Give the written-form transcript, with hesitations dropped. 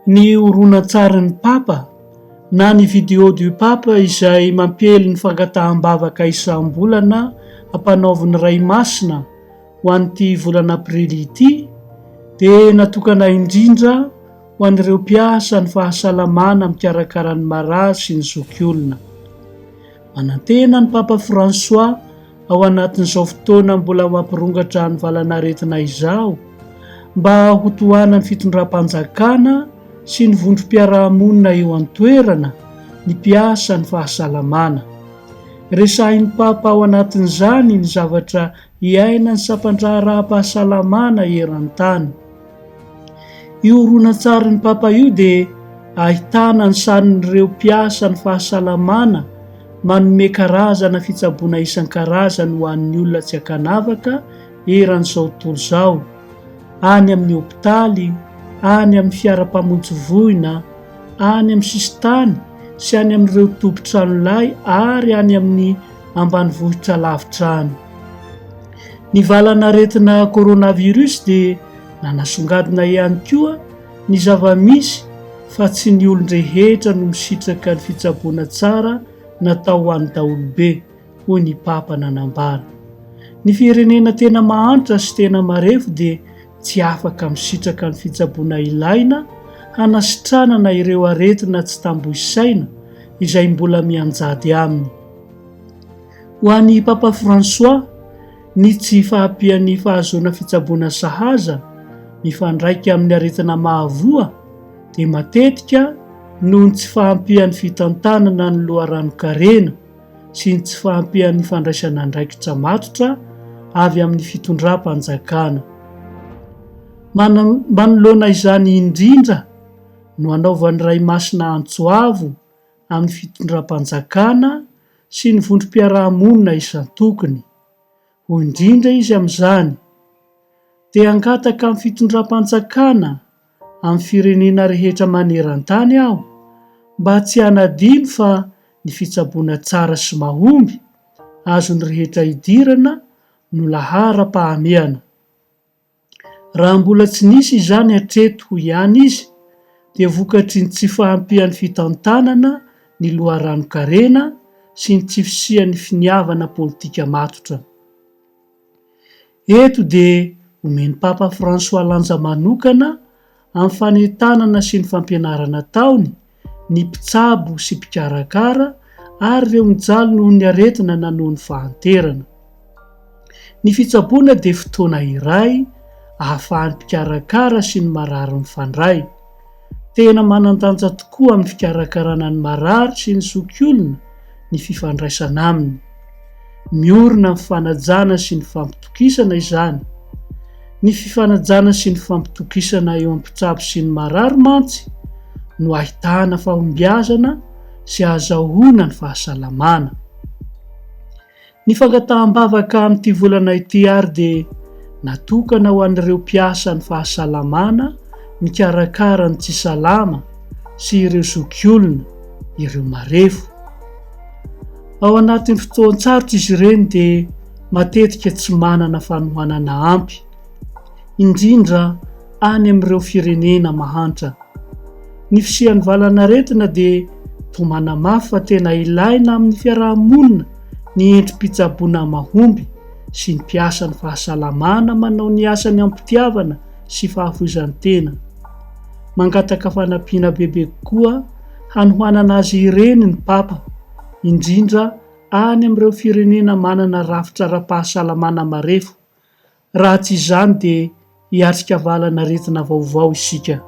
Ny horonan-tsarin'ny Papa na ny vidéo du Papa izay mampely ny fangataham-bavaka isam-bolana ampanaoviny ray masina ho an'ity volana aprily ity dia natokana indrindra ho an'ireo mpiasa ny fahasalamana mikarakara ny marary sy ny zokiolona. Manantena ny Papa François ao anatin'izao fotoana mbola mampirongatra ny valanaretina izao mba ho tohanany fitondram-panjakana sy ny vondrom-piarahamonina eo an-toerana ny mpiasa ny fahasalamana. Resahin'ny Papa ao anatin'izany ny zavatra iaina ny sampandra-pahasalamana eran-tany. Io horonan-tsarin'ny Papa io dia ahitana ny sanin'ireo mpiasa ny fahasalamana manome karazana fitsaboana isan-karazany ho an'ny olona tsy ankanavaka eran'izao tontolo izao, any amin'ny hopitaly, any amin'ny fiara-pamonjy-voina, any amin'ny sisitany sy any amin'ireo tompon-trano lahy ary any amin'ny ambanivohitra lavitra any. Ny valanaretina coronavirus dia nanasongadina ihany koa ny zava-misy fa tsy ny olon-drehetra no misitraka ny fitsaboana tsara natao ho an'ny daholobe, hoy ny Papa nanambara. Ny firenena tena mahantra sy tena marefo dia tsy afaka misitraka ny fitsaboana ilaina hanasitranana ireo aretina tsy tambo-isaina izay mbola mianjady aminy. Ho an'ny Papa François, ny tsy fahampian'ny fahazoana fitsaboana sahaza mifandraika amin'ny aretina mahavoa dia matetika noho ny tsy fahampian'ny fitantanana ny loharano-karena sy ny tsy fahampian'ny fandraisana andraikitra matotra avy amin'ny fitondram-panjakana. Manoloana izany indrindra no anaovan'ny ray masina antsoavo amin'ny fitondram-panjakana sy ny vondrom-piarahamonina isan-tokony. Ho indrindra izy amin'izany dia hangataka amin'ny fitondram-panjakana amin'ny firenena rehetra maneran-tany aho mba tsy hanadino fa ny fitsaboana tsara sy mahomby azony rehetra idirana no lahara-pahameana. Raha mbola tsy nisy izany hatreto ihany izy dia vokatry ny tsy fahampian'ny fitantanana ny loharano-karena sy ny tsy fisian'ny finiavana politika matotra. Eto dia omen'ny Papa François lanja manokana amin'ny fanentanana sy ny fampianarana taony ny mpitsabo sy mpikarakara ary ireo mijaly noho ny aretina na noho ny fahanterana. Ny fitsaboana dia fotoana iray ahafahan'ny mpikarakara sy ny marary mifandray. Tena manan-danja tokoa amin'ny fikarakarana ny marary sy ny zokiolona ny fifandraisana aminy. Miorina amin'ny fanajana sy ny fampitokisana izany. Ny fifanajana sy ny fampitokisana eo amin'ny mpitsabo sy ny marary mantsy no ahitana fahombiazana sy ahazahoana ny fahasalamana. Ny fangataham-bavaka amin'ity volana ity ary dia natokana ho an'ireo mpiasa ny fahasalamana mikarakara ny tsy salama sy ireo zokiolona, ireo marefo. Ao anatin'ny fotoan-tsarotra izy ireny dia matetika tsy manana fanohanana ampy, indrindra any amin'ireo firenena mahantra. Ny fisian'ny valanaretina dia tomana mafy fa tena ilaina amin'ny fiarahamonina ny endrim-pitsaboana mahomby sy ny mpiasa ny fahasalamana manao ny asany ampitiavana sy fahafoizan-tena. Mangataka fanampiana bebe koa hanohanana azy ireny ny Papa, indrindra any amin'ireo firenena manana rafitra ara-pahasalamana marefo. Raha tsy izany dia hiatrika valanaretina vaovao isika.